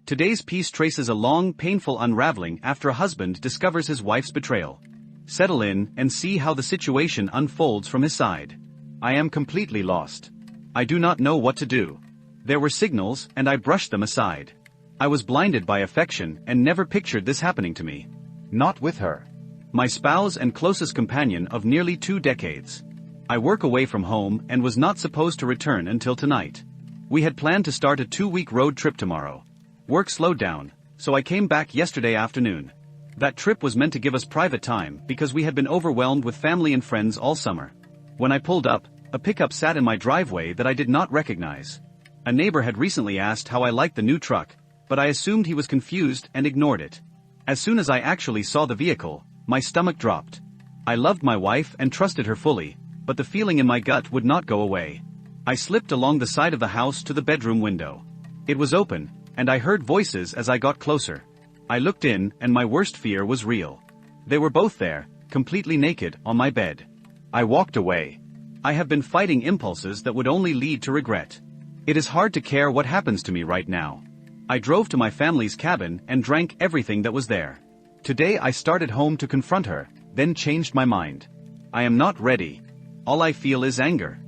Today's piece traces a long, painful unraveling after a husband discovers his wife's betrayal. Settle in and see how the situation unfolds from his side. I am completely lost. I do not know what to do. There were signals and I brushed them aside. I was blinded by affection and never pictured this happening to me. Not with her. My spouse and closest companion of nearly 2 decades. I work away from home and was not supposed to return until tonight. We had planned to start a 2-week road trip tomorrow. Work slowed down, so I came back yesterday afternoon. That trip was meant to give us private time because we had been overwhelmed with family and friends all summer. When I pulled up, a pickup sat in my driveway that I did not recognize. A neighbor had recently asked how I liked the new truck, but I assumed he was confused and ignored it. As soon as I actually saw the vehicle, my stomach dropped. I loved my wife and trusted her fully, but the feeling in my gut would not go away. I slipped along the side of the house to the bedroom window. It was open, and I heard voices as I got closer. I looked in, and my worst fear was real. They were both there, completely naked, on my bed. I walked away. I have been fighting impulses that would only lead to regret. It is hard to care what happens to me right now. I drove to my family's cabin and drank everything that was there. Today I started home to confront her, then changed my mind. I am not ready. All I feel is anger.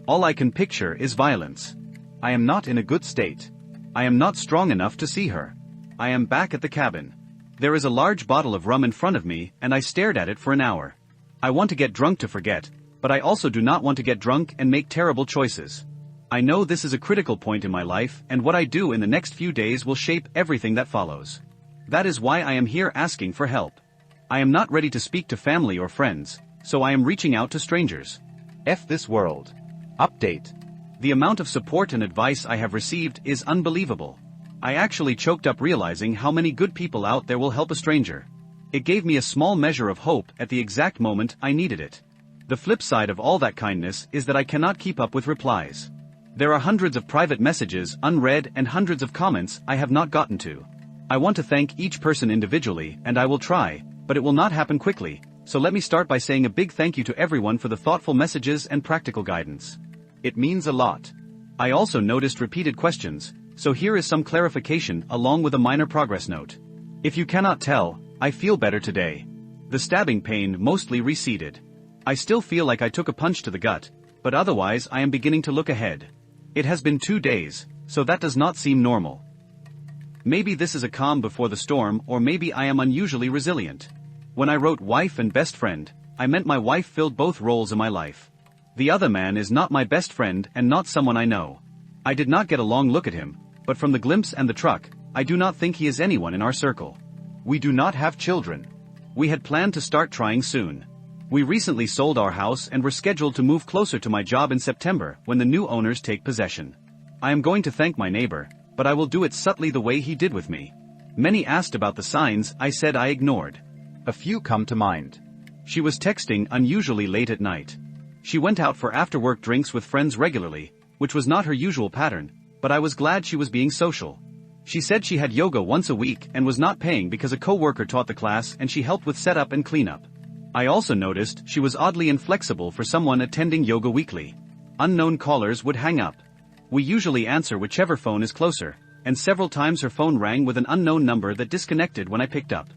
All I can picture is violence. I am not in a good state. I am not strong enough to see her. I am back at the cabin. There is a large bottle of rum in front of me and I stared at it for an hour. I want to get drunk to forget, but I also do not want to get drunk and make terrible choices. I know this is a critical point in my life and what I do in the next few days will shape everything that follows. That is why I am here asking for help. I am not ready to speak to family or friends, so I am reaching out to strangers. F this world. Update. The amount of support and advice I have received is unbelievable. I actually choked up realizing how many good people out there will help a stranger. It gave me a small measure of hope at the exact moment I needed it. The flip side of all that kindness is that I cannot keep up with replies. There are hundreds of private messages unread and hundreds of comments I have not gotten to. I want to thank each person individually and I will try, but it will not happen quickly, so let me start by saying a big thank you to everyone for the thoughtful messages and practical guidance. It means a lot. I also noticed repeated questions, so here is some clarification along with a minor progress note. If you cannot tell, I feel better today. The stabbing pain mostly receded. I still feel like I took a punch to the gut, but otherwise I am beginning to look ahead. It has been 2 days, so that does not seem normal. Maybe this is a calm before the storm, or maybe I am unusually resilient. When I wrote wife and best friend, I meant my wife filled both roles in my life. The other man is not my best friend and not someone I know. I did not get a long look at him, but from the glimpse and the truck, I do not think he is anyone in our circle. We do not have children. We had planned to start trying soon. We recently sold our house and were scheduled to move closer to my job in September when the new owners take possession. I am going to thank my neighbor, but I will do it subtly the way he did with me. Many asked about the signs I said I ignored. A few come to mind. She was texting unusually late at night. She went out for after-work drinks with friends regularly, which was not her usual pattern, but I was glad she was being social. She said she had yoga once a week and was not paying because a co-worker taught the class and she helped with setup and cleanup. I also noticed she was oddly inflexible for someone attending yoga weekly. Unknown callers would hang up. We usually answer whichever phone is closer, and several times her phone rang with an unknown number that disconnected when I picked up.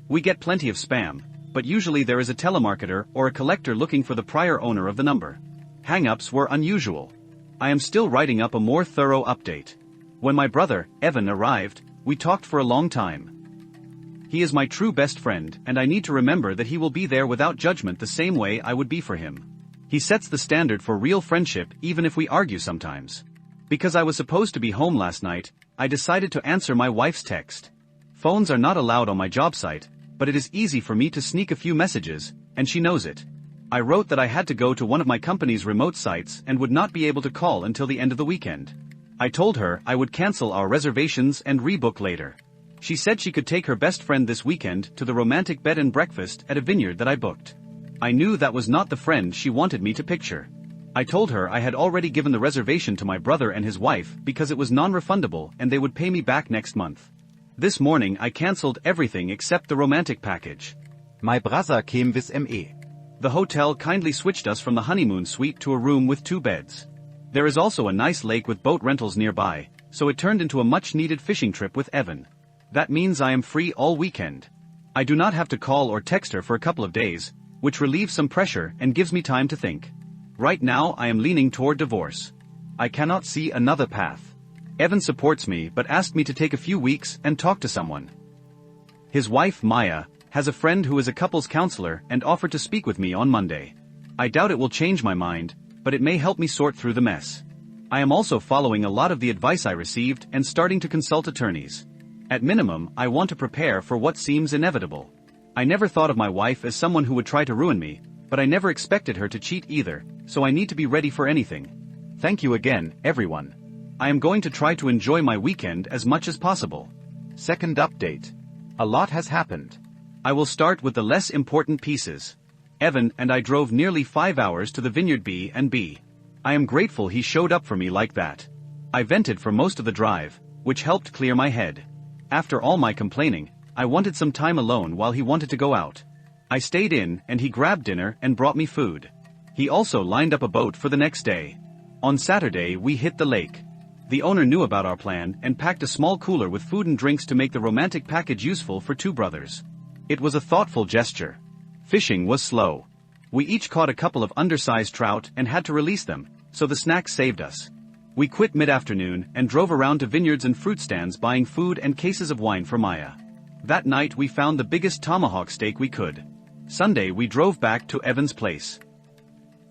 We get plenty of spam, but usually there is a telemarketer or a collector looking for the prior owner of the number. Hang-ups were unusual. I am still writing up a more thorough update. When my brother, Evan, arrived, we talked for a long time. He is my true best friend and I need to remember that he will be there without judgment the same way I would be for him. He sets the standard for real friendship even if we argue sometimes. Because I was supposed to be home last night, I decided to answer my wife's text. Phones are not allowed on my job site, but it is easy for me to sneak a few messages, and she knows it. I wrote that I had to go to one of my company's remote sites and would not be able to call until the end of the weekend. I told her I would cancel our reservations and rebook later. She said she could take her best friend this weekend to the romantic bed and breakfast at a vineyard that I booked. I knew that was not the friend she wanted me to picture. I told her I had already given the reservation to my brother and his wife because it was non-refundable and they would pay me back next month. This morning I cancelled everything except the romantic package. My brother came with me. The hotel kindly switched us from the honeymoon suite to a room with 2 beds. There is also a nice lake with boat rentals nearby, so it turned into a much-needed fishing trip with Evan. That means I am free all weekend. I do not have to call or text her for a couple of days, which relieves some pressure and gives me time to think. Right now I am leaning toward divorce. I cannot see another path. Evan supports me but asked me to take a few weeks and talk to someone. His wife Maya has a friend who is a couples counselor and offered to speak with me on Monday. I doubt it will change my mind, but it may help me sort through the mess. I am also following a lot of the advice I received and starting to consult attorneys. At minimum, I want to prepare for what seems inevitable. I never thought of my wife as someone who would try to ruin me, but I never expected her to cheat either, so I need to be ready for anything. Thank you again, everyone. I am going to try to enjoy my weekend as much as possible. Second update. A lot has happened. I will start with the less important pieces. Evan and I drove nearly 5 hours to the Vineyard B&B. I am grateful he showed up for me like that. I vented for most of the drive, which helped clear my head. After all my complaining, I wanted some time alone while he wanted to go out. I stayed in and he grabbed dinner and brought me food. He also lined up a boat for the next day. On Saturday we hit the lake. The owner knew about our plan and packed a small cooler with food and drinks to make the romantic package useful for two brothers. It was a thoughtful gesture. Fishing was slow. We each caught a couple of undersized trout and had to release them, so the snacks saved us. We quit mid-afternoon and drove around to vineyards and fruit stands buying food and cases of wine for Maya. That night we found the biggest tomahawk steak we could. Sunday we drove back to Evan's place.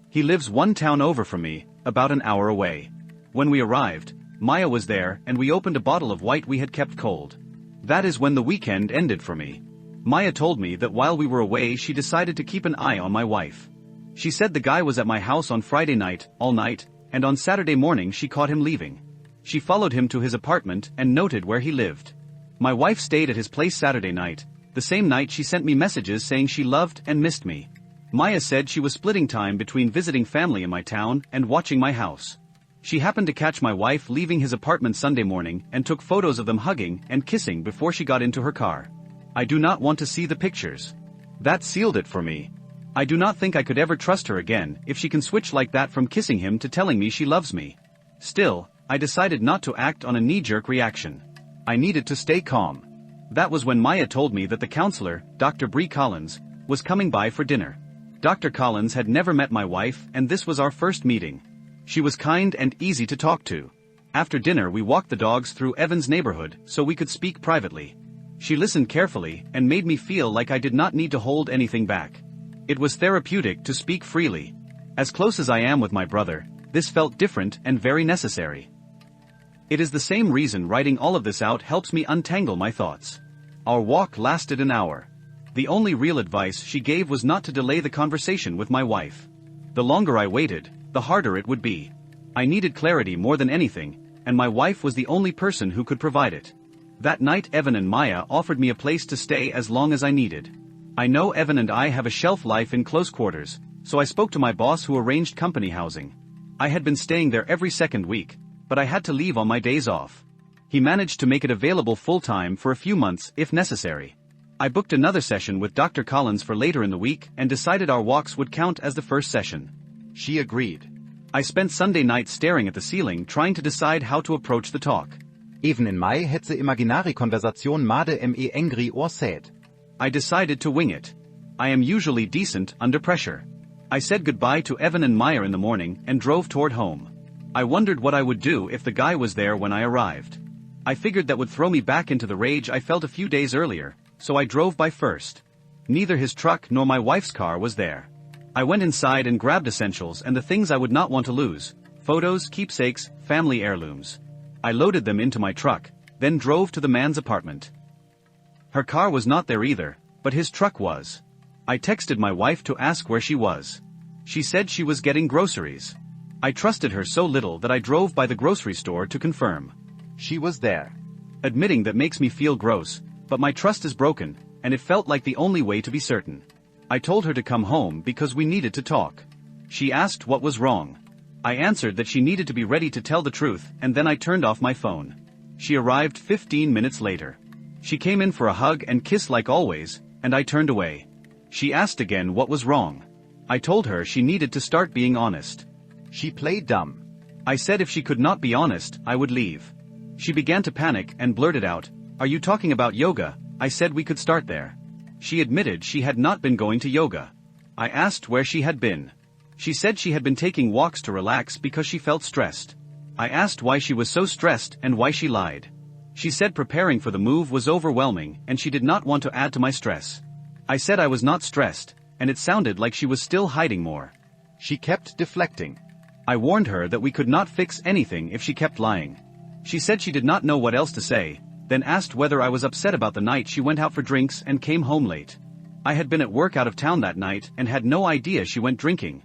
He lives one town over from me, about an hour away. When we arrived, Maya was there and we opened a bottle of white we had kept cold. That is when the weekend ended for me. Maya told me that while we were away she decided to keep an eye on my wife. She said the guy was at my house on Friday night, all night, and on Saturday morning she caught him leaving. She followed him to his apartment and noted where he lived. My wife stayed at his place Saturday night. The same night she sent me messages saying she loved and missed me. Maya said she was splitting time between visiting family in my town and watching my house. She happened to catch my wife leaving his apartment Sunday morning and took photos of them hugging and kissing before she got into her car. I do not want to see the pictures. That sealed it for me. I do not think I could ever trust her again if she can switch like that from kissing him to telling me she loves me. Still, I decided not to act on a knee-jerk reaction. I needed to stay calm. That was when Maya told me that the counselor, Dr. Bree Collins, was coming by for dinner. Dr. Collins had never met my wife and this was our first meeting. She was kind and easy to talk to. After dinner we walked the dogs through Evan's neighborhood so we could speak privately. She listened carefully and made me feel like I did not need to hold anything back. It was therapeutic to speak freely. As close as I am with my brother, this felt different and very necessary. It is the same reason writing all of this out helps me untangle my thoughts. Our walk lasted an hour. The only real advice she gave was not to delay the conversation with my wife. The longer I waited, the harder it would be. I needed clarity more than anything, and my wife was the only person who could provide it. That night Evan and Maya offered me a place to stay as long as I needed. I know Evan and I have a shelf life in close quarters, so I spoke to my boss who arranged company housing. I had been staying there every second week, but I had to leave on my days off. He managed to make it available full-time for a few months if necessary. I booked another session with Dr. Collins for later in the week and decided our walks would count as the first session. She agreed. I spent Sunday night staring at the ceiling trying to decide how to approach the talk. Even in Mai hetze imaginari konversation made me angry or sad. I decided to wing it. I am usually decent under pressure. I said goodbye to Evan and Maya in the morning and drove toward home. I wondered what I would do if the guy was there when I arrived. I figured that would throw me back into the rage I felt a few days earlier, so I drove by first. Neither his truck nor my wife's car was there. I went inside and grabbed essentials and the things I would not want to lose: photos, keepsakes, family heirlooms. I loaded them into my truck, then drove to the man's apartment. Her car was not there either, but his truck was. I texted my wife to ask where she was. She said she was getting groceries. I trusted her so little that I drove by the grocery store to confirm. She was there. Admitting that makes me feel gross, but my trust is broken, and it felt like the only way to be certain. I told her to come home because we needed to talk. She asked what was wrong. I answered that she needed to be ready to tell the truth, and then I turned off my phone. She arrived 15 minutes later. She came in for a hug and kiss like always, and I turned away. She asked again what was wrong. I told her she needed to start being honest. She played dumb. I said if she could not be honest, I would leave. She began to panic and blurted out, "Are you talking about yoga?" I said we could start there. She admitted she had not been going to yoga. I asked where she had been. She said she had been taking walks to relax because she felt stressed. I asked why she was so stressed and why she lied. She said preparing for the move was overwhelming and she did not want to add to my stress. I said I was not stressed, and it sounded like she was still hiding more. She kept deflecting. I warned her that we could not fix anything if she kept lying. She said she did not know what else to say, then asked whether I was upset about the night she went out for drinks and came home late. I had been at work out of town that night and had no idea she went drinking.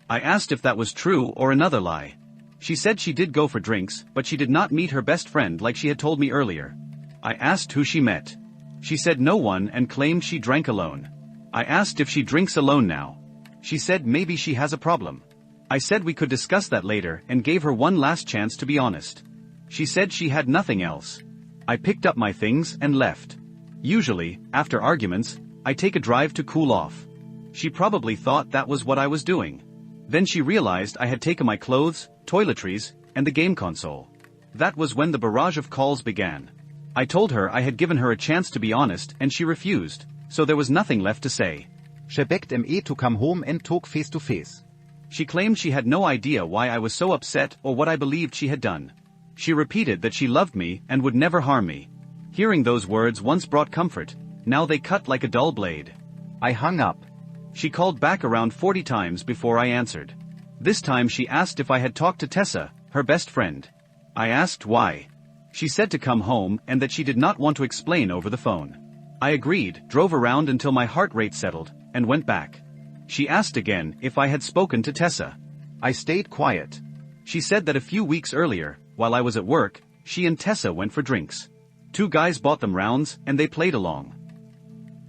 I asked if that was true or another lie. She said she did go for drinks, but she did not meet her best friend like she had told me earlier. I asked who she met. She said no one and claimed she drank alone. I asked if she drinks alone now. She said maybe she has a problem. I said we could discuss that later and gave her one last chance to be honest. She said she had nothing else. I picked up my things and left. Usually, after arguments, I take a drive to cool off. She probably thought that was what I was doing. Then she realized I had taken my clothes, toiletries, and the game console. That was when the barrage of calls began. I told her I had given her a chance to be honest and she refused, so there was nothing left to say. She begged me to come home and talk face to face. She claimed she had no idea why I was so upset or what I believed she had done. She repeated that she loved me and would never harm me. Hearing those words once brought comfort, now they cut like a dull blade. I hung up. She called back around 40 times before I answered. This time she asked if I had talked to Tessa, her best friend. I asked why. She said to come home and that she did not want to explain over the phone. I agreed, drove around until my heart rate settled, and went back. She asked again if I had spoken to Tessa. I stayed quiet. She said that a few weeks earlier, while I was at work, she and Tessa went for drinks. 2 guys bought them rounds and they played along.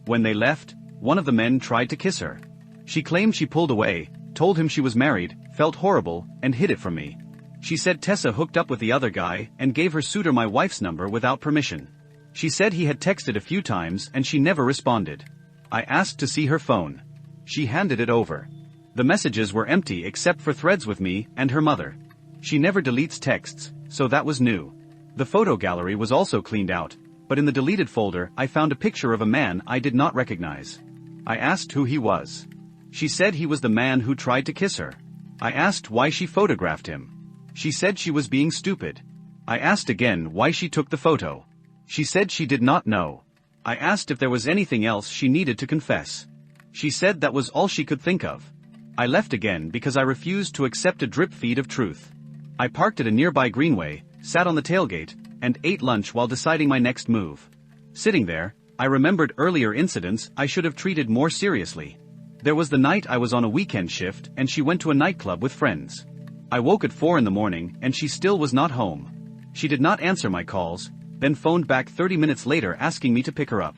When they left, one of the men tried to kiss her. She claimed she pulled away, told him she was married, felt horrible, and hid it from me. She said Tessa hooked up with the other guy and gave her suitor my wife's number without permission. She said he had texted a few times and she never responded. I asked to see her phone. She handed it over. The messages were empty except for threads with me and her mother. She never deletes texts, so that was new. The photo gallery was also cleaned out, but in the deleted folder I found a picture of a man I did not recognize. I asked who he was. She said he was the man who tried to kiss her. I asked why she photographed him. She said she was being stupid. I asked again why she took the photo. She said she did not know. I asked if there was anything else she needed to confess. She said that was all she could think of. I left again because I refused to accept a drip feed of truth. I parked at a nearby greenway, sat on the tailgate, and ate lunch while deciding my next move. Sitting there, I remembered earlier incidents I should have treated more seriously. There was the night I was on a weekend shift and she went to a nightclub with friends. I woke at 4 in the morning and she still was not home. She did not answer my calls, then phoned back 30 minutes later asking me to pick her up.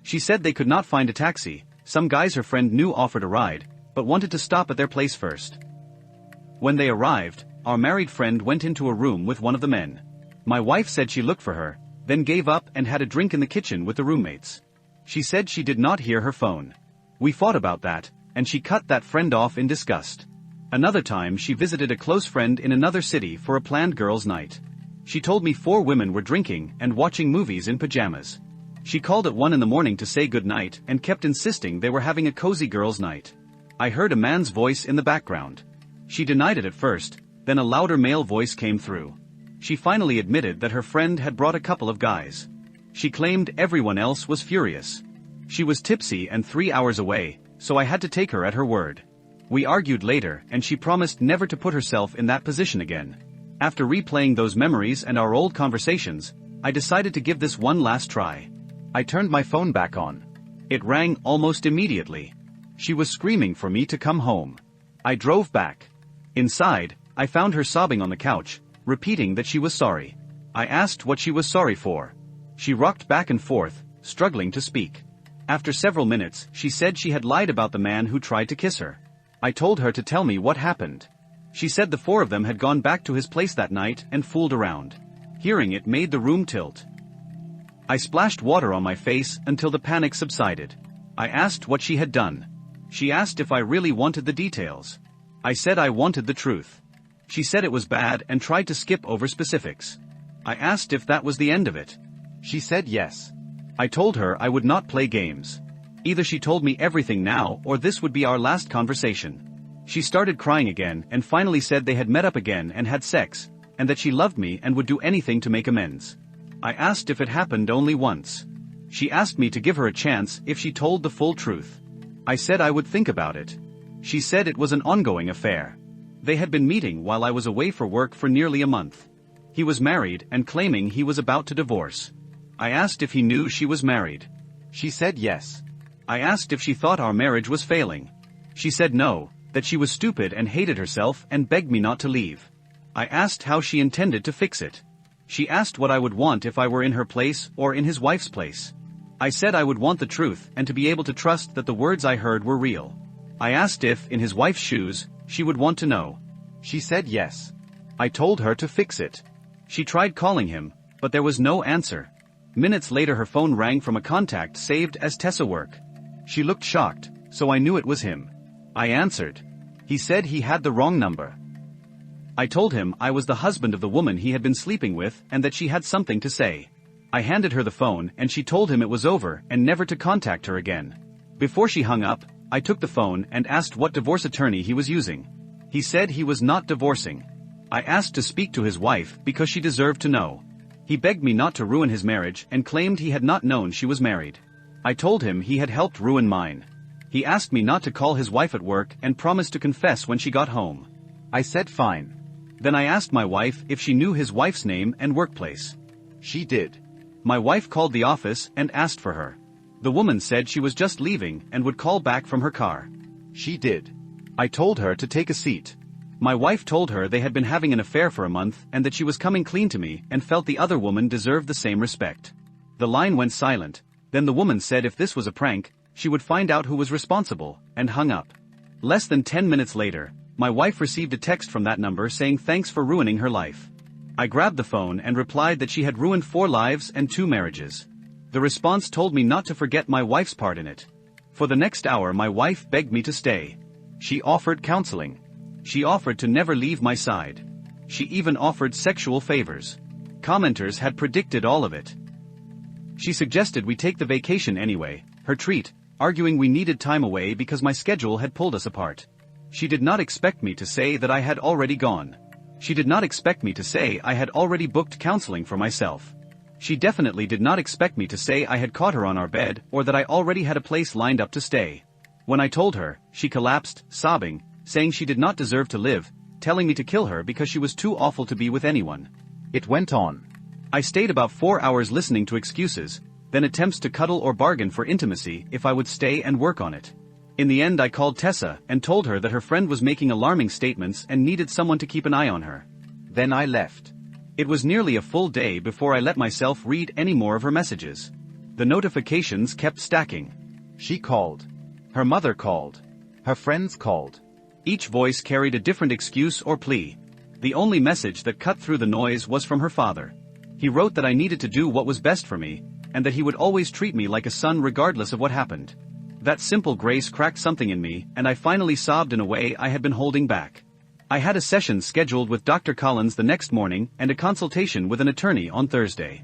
She said they could not find a taxi. Some guys her friend knew offered a ride, but wanted to stop at their place first. When they arrived, our married friend went into a room with one of the men. My wife said she looked for her, then gave up and had a drink in the kitchen with the roommates. She said she did not hear her phone. We fought about that, and she cut that friend off in disgust. Another time she visited a close friend in another city for a planned girls' night. She told me 4 women were drinking and watching movies in pajamas. She called at 1 in the morning to say goodnight and kept insisting they were having a cozy girls' night. I heard a man's voice in the background. She denied it at first, then a louder male voice came through. She finally admitted that her friend had brought a couple of guys. She claimed everyone else was furious. She was tipsy and 3 hours away, so I had to take her at her word. We argued later and she promised never to put herself in that position again. After replaying those memories and our old conversations, I decided to give this one last try. I turned my phone back on. It rang almost immediately. She was screaming for me to come home. I drove back. Inside, I found her sobbing on the couch, repeating that she was sorry. I asked what she was sorry for. She rocked back and forth, struggling to speak. After several minutes, she said she had lied about the man who tried to kiss her. I told her to tell me what happened. She said the 4 of them had gone back to his place that night and fooled around. Hearing it made the room tilt. I splashed water on my face until the panic subsided. I asked what she had done. She asked if I really wanted the details. I said I wanted the truth. She said it was bad and tried to skip over specifics. I asked if that was the end of it. She said yes. I told her I would not play games. Either she told me everything now or this would be our last conversation. She started crying again and finally said they had met up again and had sex, and that she loved me and would do anything to make amends. I asked if it happened only once. She asked me to give her a chance if she told the full truth. I said I would think about it. She said it was an ongoing affair. They had been meeting while I was away for work for nearly a month. He was married and claiming he was about to divorce. I asked if he knew she was married. She said yes. I asked if she thought our marriage was failing. She said no, that she was stupid and hated herself and begged me not to leave. I asked how she intended to fix it. She asked what I would want if I were in her place or in his wife's place. I said I would want the truth and to be able to trust that the words I heard were real. I asked if, in his wife's shoes, she would want to know. She said yes. I told her to fix it. She tried calling him, but there was no answer. Minutes later her phone rang from a contact saved as Tessa Work. She looked shocked, so I knew it was him. I answered. He said he had the wrong number. I told him I was the husband of the woman he had been sleeping with and that she had something to say. I handed her the phone and she told him it was over and never to contact her again. Before she hung up, I took the phone and asked what divorce attorney he was using. He said he was not divorcing. I asked to speak to his wife because she deserved to know. He begged me not to ruin his marriage and claimed he had not known she was married. I told him he had helped ruin mine. He asked me not to call his wife at work and promised to confess when she got home. I said fine. Then I asked my wife if she knew his wife's name and workplace. She did. My wife called the office and asked for her. The woman said she was just leaving and would call back from her car. She did. I told her to take a seat. My wife told her they had been having an affair for a month and that she was coming clean to me and felt the other woman deserved the same respect. The line went silent, then the woman said if this was a prank, she would find out who was responsible, and hung up. Less than 10 minutes later, my wife received a text from that number saying thanks for ruining her life. I grabbed the phone and replied that she had ruined 4 lives and 2 marriages. The response told me not to forget my wife's part in it. For the next hour my wife begged me to stay. She offered counseling. She offered to never leave my side. She even offered sexual favors. Commenters had predicted all of it. She suggested we take the vacation anyway, her treat, arguing we needed time away because my schedule had pulled us apart. She did not expect me to say that I had already gone. She did not expect me to say I had already booked counseling for myself. She definitely did not expect me to say I had caught her on our bed or that I already had a place lined up to stay. When I told her, she collapsed, sobbing, saying she did not deserve to live, telling me to kill her because she was too awful to be with anyone. It went on. I stayed about 4 hours listening to excuses, then attempts to cuddle or bargain for intimacy if I would stay and work on it. In the end I called Tessa and told her that her friend was making alarming statements and needed someone to keep an eye on her. Then I left. It was nearly a full day before I let myself read any more of her messages. The notifications kept stacking. She called. Her mother called. Her friends called. Each voice carried a different excuse or plea. The only message that cut through the noise was from her father. He wrote that I needed to do what was best for me, and that he would always treat me like a son regardless of what happened. That simple grace cracked something in me, and I finally sobbed in a way I had been holding back. I had a session scheduled with Dr. Collins the next morning and a consultation with an attorney on Thursday.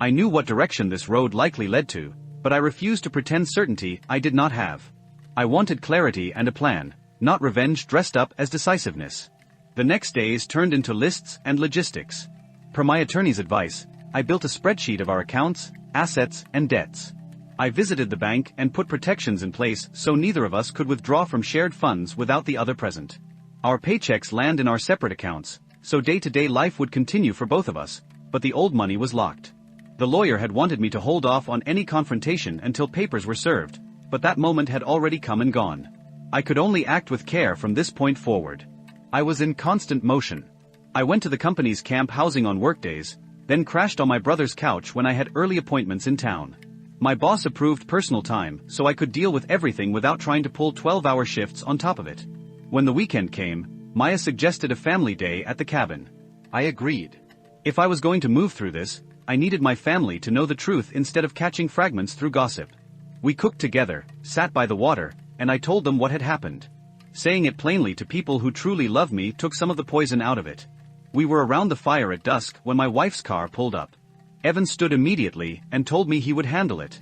I knew what direction this road likely led to, but I refused to pretend certainty I did not have. I wanted clarity and a plan, not revenge dressed up as decisiveness. The next days turned into lists and logistics. Per my attorney's advice, I built a spreadsheet of our accounts, assets, and debts. I visited the bank and put protections in place so neither of us could withdraw from shared funds without the other present. Our paychecks land in our separate accounts, so day-to-day life would continue for both of us, but the old money was locked. The lawyer had wanted me to hold off on any confrontation until papers were served, but that moment had already come and gone. I could only act with care from this point forward. I was in constant motion. I went to the company's camp housing on workdays, then crashed on my brother's couch when I had early appointments in town. My boss approved personal time so I could deal with everything without trying to pull 12-hour shifts on top of it. When the weekend came, Maya suggested a family day at the cabin. I agreed. If I was going to move through this, I needed my family to know the truth instead of catching fragments through gossip. We cooked together, sat by the water, and I told them what had happened. Saying it plainly to people who truly love me took some of the poison out of it. We were around the fire at dusk when my wife's car pulled up. Evan stood immediately and told me he would handle it.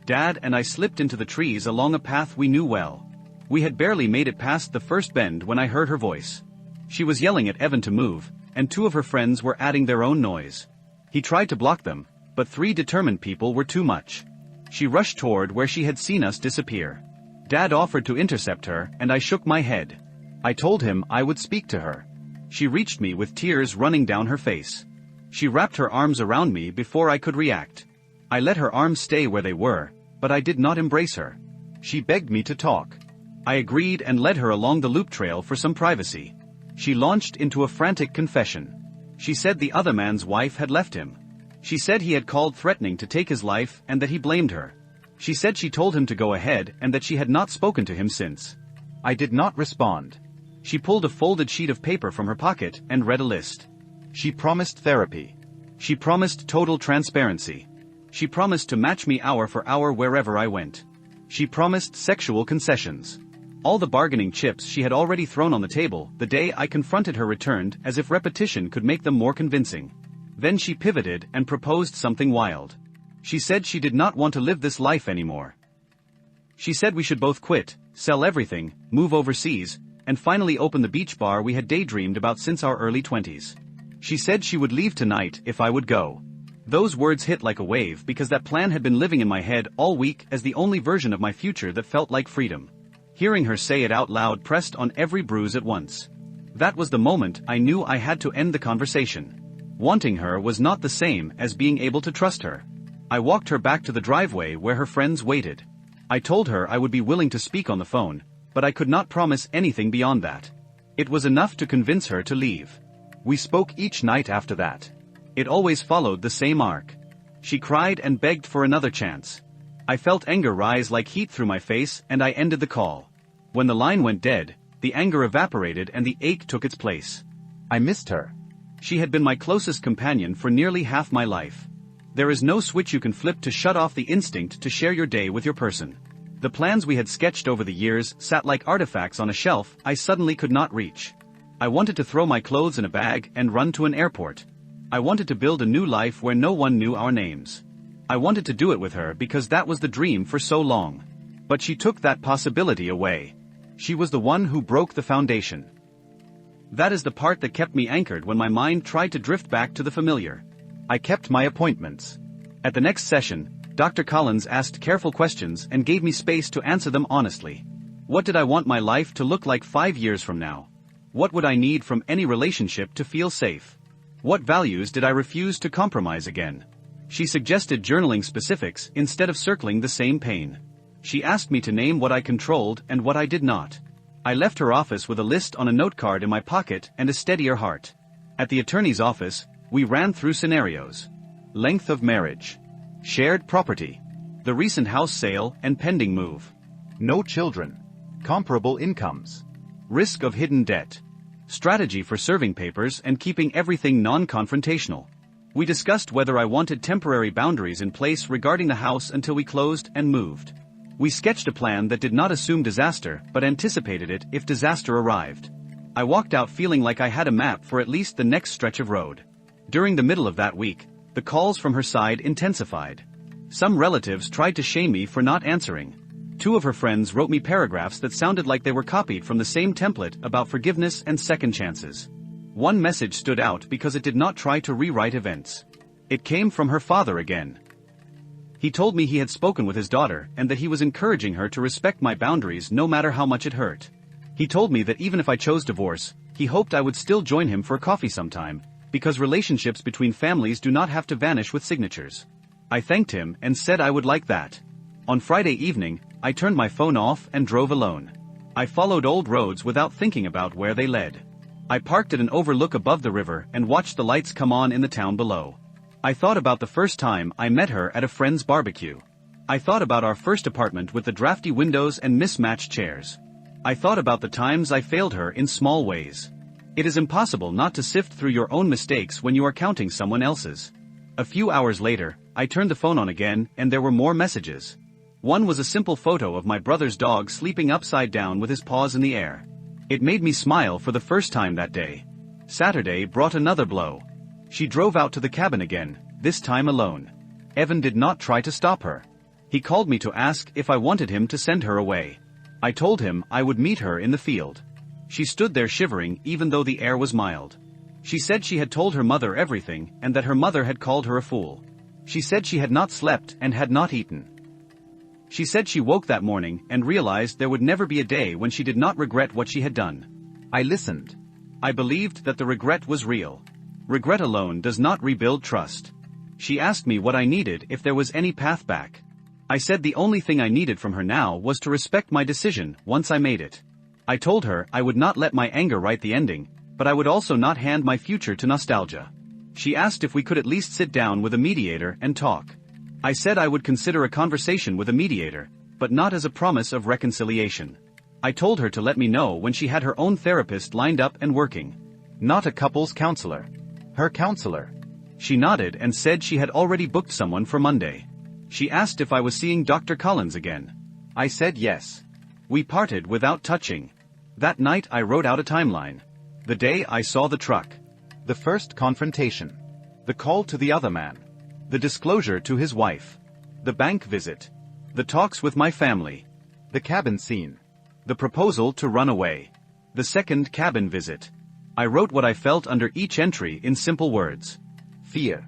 Dad and I slipped into the trees along a path we knew well. We had barely made it past the first bend when I heard her voice. She was yelling at Evan to move, and two of her friends were adding their own noise. He tried to block them, but three determined people were too much. She rushed toward where she had seen us disappear. Dad offered to intercept her, and I shook my head. I told him I would speak to her. She reached me with tears running down her face. She wrapped her arms around me before I could react. I let her arms stay where they were, but I did not embrace her. She begged me to talk. I agreed and led her along the loop trail for some privacy. She launched into a frantic confession. She said the other man's wife had left him. She said he had called threatening to take his life and that he blamed her. She said she told him to go ahead and that she had not spoken to him since. I did not respond. She pulled a folded sheet of paper from her pocket and read a list. She promised therapy. She promised total transparency. She promised to match me hour for hour wherever I went. She promised sexual concessions. All the bargaining chips she had already thrown on the table the day I confronted her returned as if repetition could make them more convincing. Then she pivoted and proposed something wild. She said she did not want to live this life anymore. She said we should both quit, sell everything, move overseas, and finally open the beach bar we had daydreamed about since our early 20s. She said she would leave tonight if I would go. Those words hit like a wave because that plan had been living in my head all week as the only version of my future that felt like freedom. Hearing her say it out loud pressed on every bruise at once. That was the moment I knew I had to end the conversation. Wanting her was not the same as being able to trust her. I walked her back to the driveway where her friends waited. I told her I would be willing to speak on the phone, but I could not promise anything beyond that. It was enough to convince her to leave. We spoke each night after that. It always followed the same arc. She cried and begged for another chance. I felt anger rise like heat through my face and I ended the call. When the line went dead, the anger evaporated and the ache took its place. I missed her. She had been my closest companion for nearly half my life. There is no switch you can flip to shut off the instinct to share your day with your person. The plans we had sketched over the years sat like artifacts on a shelf I suddenly could not reach. I wanted to throw my clothes in a bag and run to an airport. I wanted to build a new life where no one knew our names. I wanted to do it with her because that was the dream for so long. But she took that possibility away. She was the one who broke the foundation. That is the part that kept me anchored when my mind tried to drift back to the familiar. I kept my appointments. At the next session, Dr. Collins asked careful questions and gave me space to answer them honestly. What did I want my life to look like 5 years from now? What would I need from any relationship to feel safe? What values did I refuse to compromise again? She suggested journaling specifics instead of circling the same pain. She asked me to name what I controlled and what I did not. I left her office with a list on a note card in my pocket and a steadier heart. At the attorney's office, we ran through scenarios. Length of marriage. Shared property. The recent house sale and pending move. No children. Comparable incomes. Risk of hidden debt. Strategy for serving papers and keeping everything non-confrontational. We discussed whether I wanted temporary boundaries in place regarding the house until we closed and moved. We sketched a plan that did not assume disaster but anticipated it if disaster arrived. I walked out feeling like I had a map for at least the next stretch of road. During the middle of that week, the calls from her side intensified. Some relatives tried to shame me for not answering. 2 of her friends wrote me paragraphs that sounded like they were copied from the same template about forgiveness and second chances. One message stood out because it did not try to rewrite events. It came from her father again. He told me he had spoken with his daughter and that he was encouraging her to respect my boundaries no matter how much it hurt. He told me that even if I chose divorce, he hoped I would still join him for a coffee sometime, because relationships between families do not have to vanish with signatures. I thanked him and said I would like that. On Friday evening, I turned my phone off and drove alone. I followed old roads without thinking about where they led. I parked at an overlook above the river and watched the lights come on in the town below. I thought about the first time I met her at a friend's barbecue. I thought about our first apartment with the drafty windows and mismatched chairs. I thought about the times I failed her in small ways. It is impossible not to sift through your own mistakes when you are counting someone else's. A few hours later, I turned the phone on again and there were more messages. One was a simple photo of my brother's dog sleeping upside down with his paws in the air. It made me smile for the first time that day. Saturday brought another blow. She drove out to the cabin again, this time alone. Evan did not try to stop her. He called me to ask if I wanted him to send her away. I told him I would meet her in the field. She stood there shivering even though the air was mild. She said she had told her mother everything and that her mother had called her a fool. She said she had not slept and had not eaten. She said she woke that morning and realized there would never be a day when she did not regret what she had done. I listened. I believed that the regret was real. Regret alone does not rebuild trust. She asked me what I needed if there was any path back. I said the only thing I needed from her now was to respect my decision once I made it. I told her I would not let my anger write the ending, but I would also not hand my future to nostalgia. She asked if we could at least sit down with a mediator and talk. I said I would consider a conversation with a mediator, but not as a promise of reconciliation. I told her to let me know when she had her own therapist lined up and working. Not a couples counselor. Her counselor. She nodded and said she had already booked someone for Monday. She asked if I was seeing Dr. Collins again. I said yes. We parted without touching. That night I wrote out a timeline. The day I saw the truck. The first confrontation. The call to the other man. The disclosure to his wife. The bank visit. The talks with my family. The cabin scene. The proposal to run away. The second cabin visit. I wrote what I felt under each entry in simple words. Fear.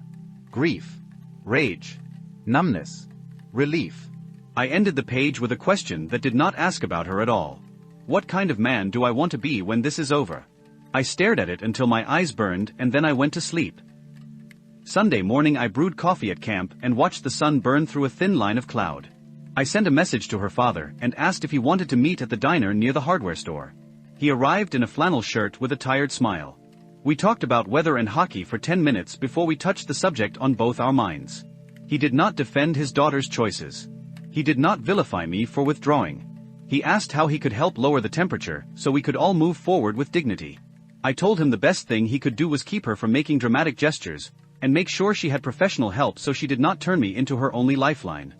Grief. Rage. Numbness. Relief. I ended the page with a question that did not ask about her at all. What kind of man do I want to be when this is over? I stared at it until my eyes burned and then I went to sleep. Sunday morning I brewed coffee at camp and watched the sun burn through a thin line of cloud. I sent a message to her father and asked if he wanted to meet at the diner near the hardware store. He arrived in a flannel shirt with a tired smile. We talked about weather and hockey for 10 minutes before we touched the subject on both our minds. He did not defend his daughter's choices. He did not vilify me for withdrawing. He asked how he could help lower the temperature so we could all move forward with dignity. I told him the best thing he could do was keep her from making dramatic gestures, and make sure she had professional help so she did not turn me into her only lifeline.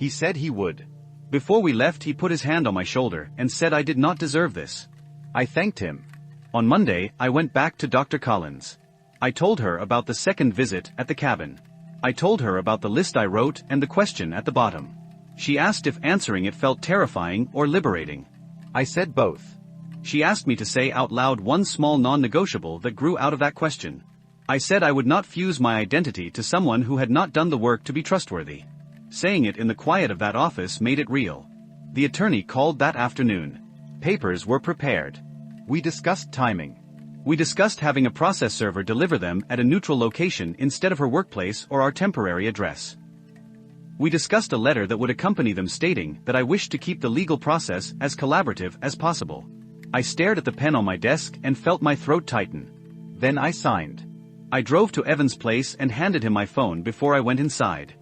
He said he would. Before we left he put his hand on my shoulder and said I did not deserve this. I thanked him. On Monday I went back to Dr. Collins. I told her about the second visit at the cabin. I told her about the list I wrote and the question at the bottom. She asked if answering it felt terrifying or liberating. I said both. She asked me to say out loud one small non-negotiable that grew out of that question. I said I would not fuse my identity to someone who had not done the work to be trustworthy. Saying it in the quiet of that office made it real. The attorney called that afternoon. Papers were prepared. We discussed timing. We discussed having a process server deliver them at a neutral location instead of her workplace or our temporary address. We discussed a letter that would accompany them stating that I wished to keep the legal process as collaborative as possible. I stared at the pen on my desk and felt my throat tighten. Then I signed. I drove to Evan's place and handed him my phone before I went inside.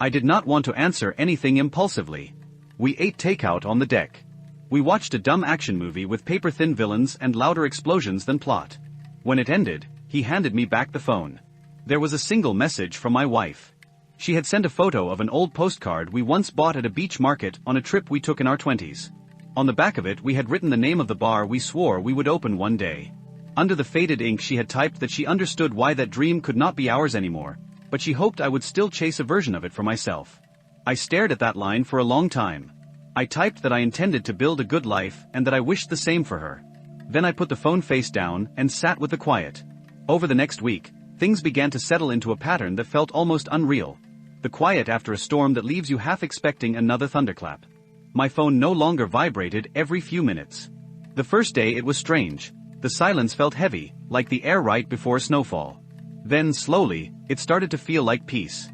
I did not want to answer anything impulsively. We ate takeout on the deck. We watched a dumb action movie with paper-thin villains and louder explosions than plot. When it ended, he handed me back the phone. There was a single message from my wife. She had sent a photo of an old postcard we once bought at a beach market on a trip we took in our 20s. On the back of it we had written the name of the bar we swore we would open one day. Under the faded ink she had typed that she understood why that dream could not be ours anymore, but she hoped I would still chase a version of it for myself. I stared at that line for a long time. I typed that I intended to build a good life and that I wished the same for her. Then I put the phone face down and sat with the quiet. Over the next week, things began to settle into a pattern that felt almost unreal. The quiet after a storm that leaves you half expecting another thunderclap. My phone no longer vibrated every few minutes. The first day it was strange. The silence felt heavy, like the air right before a snowfall. Then slowly, it started to feel like peace.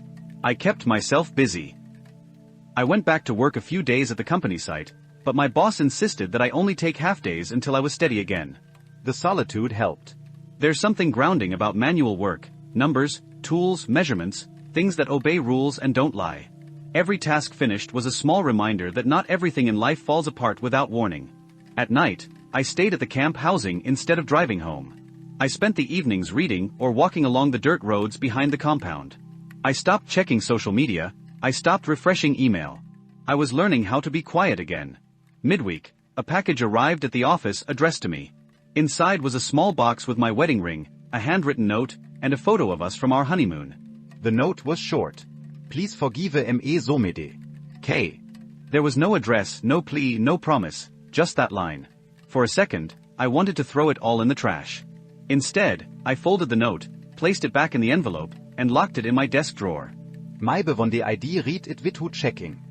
I kept myself busy. I went back to work a few days at the company site, but my boss insisted that I only take half days until I was steady again. The solitude helped. There's something grounding about manual work, numbers, tools, measurements, things that obey rules and don't lie. Every task finished was a small reminder that not everything in life falls apart without warning. At night, I stayed at the camp housing instead of driving home. I spent the evenings reading or walking along the dirt roads behind the compound. I stopped checking social media. I stopped refreshing email. I was learning how to be quiet again. Midweek, a package arrived at the office addressed to me. Inside was a small box with my wedding ring, a handwritten note, and a photo of us from our honeymoon. The note was short. Please forgive me somede. K. There was no address, no plea, no promise, just that line. For a second, I wanted to throw it all in the trash. Instead, I folded the note, placed it back in the envelope, and locked it in my desk drawer. Maybe von the ID read it without checking.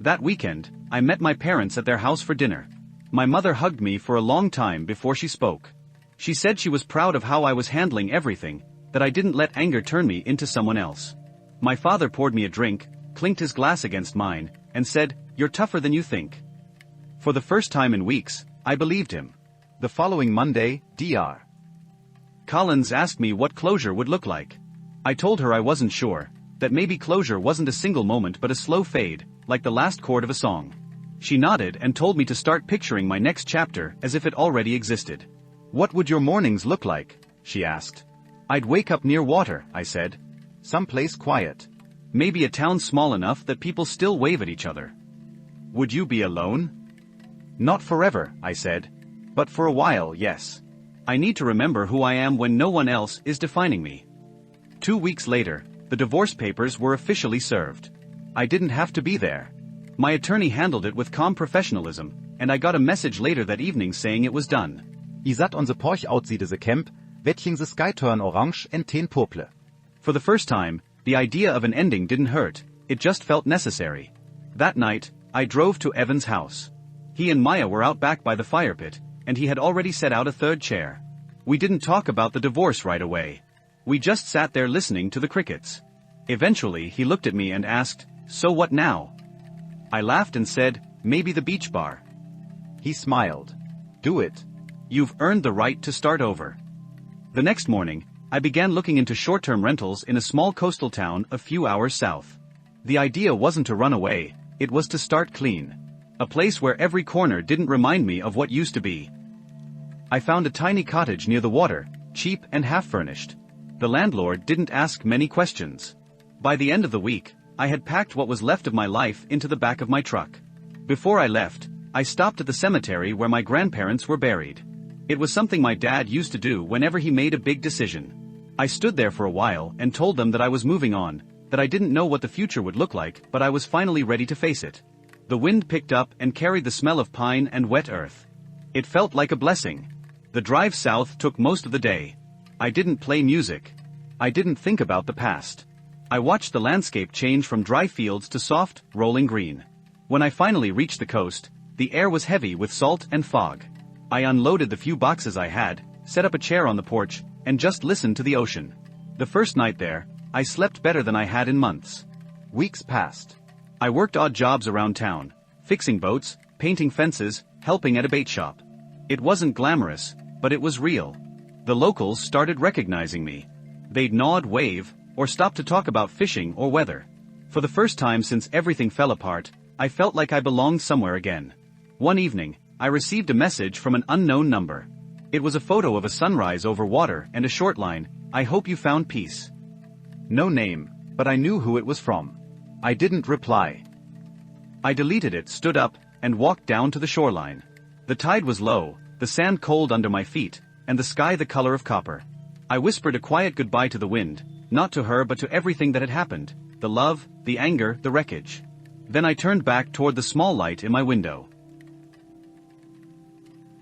That weekend, I met my parents at their house for dinner. My mother hugged me for a long time before she spoke. She said she was proud of how I was handling everything, that I didn't let anger turn me into someone else. My father poured me a drink, clinked his glass against mine, and said, "You're tougher than you think." For the first time in weeks, I believed him. The following Monday, Dr. Collins asked me what closure would look like. I told her I wasn't sure, that maybe closure wasn't a single moment but a slow fade, like the last chord of a song. She nodded and told me to start picturing my next chapter as if it already existed. What would your mornings look like? She asked. I'd wake up near water, I said. Someplace quiet. Maybe a town small enough that people still wave at each other. Would you be alone? Not forever, I said. But for a while, yes. I need to remember who I am when no one else is defining me. 2 weeks later, the divorce papers were officially served. I didn't have to be there. My attorney handled it with calm professionalism, and I got a message later that evening saying it was done. I satt on the porch outside the camp, wetching the sky turn orange and ten purple. For the first time, the idea of an ending didn't hurt, it just felt necessary. That night, I drove to Evan's house. He and Maya were out back by the fire pit, and he had already set out a third chair. We didn't talk about the divorce right away. We just sat there listening to the crickets. Eventually he looked at me and asked, "So what now?" I laughed and said, "Maybe the beach bar." He smiled. "Do it. You've earned the right to start over." The next morning, I began looking into short-term rentals in a small coastal town a few hours south. The idea wasn't to run away, it was to start clean. A place where every corner didn't remind me of what used to be. I found a tiny cottage near the water, cheap and half-furnished. The landlord didn't ask many questions. By the end of the week, I had packed what was left of my life into the back of my truck. Before I left, I stopped at the cemetery where my grandparents were buried. It was something my dad used to do whenever he made a big decision. I stood there for a while and told them that I was moving on, that I didn't know what the future would look like, but I was finally ready to face it. The wind picked up and carried the smell of pine and wet earth. It felt like a blessing. The drive south took most of the day. I didn't play music. I didn't think about the past. I watched the landscape change from dry fields to soft, rolling green. When I finally reached the coast, the air was heavy with salt and fog. I unloaded the few boxes I had, set up a chair on the porch, and just listened to the ocean. The first night there, I slept better than I had in months. Weeks passed. I worked odd jobs around town, fixing boats, painting fences, helping at a bait shop. It wasn't glamorous, but it was real. The locals started recognizing me. They'd nod, wave, or stop to talk about fishing or weather. For the first time since everything fell apart, I felt like I belonged somewhere again. One evening, I received a message from an unknown number. It was a photo of a sunrise over water and a short line, "I hope you found peace." No name, but I knew who it was from. I didn't reply. I deleted it, stood up, and walked down to the shoreline. The tide was low, the sand cold under my feet, and the sky the color of copper. I whispered a quiet goodbye to the wind, not to her but to everything that had happened, the love, the anger, the wreckage. Then I turned back toward the small light in my window.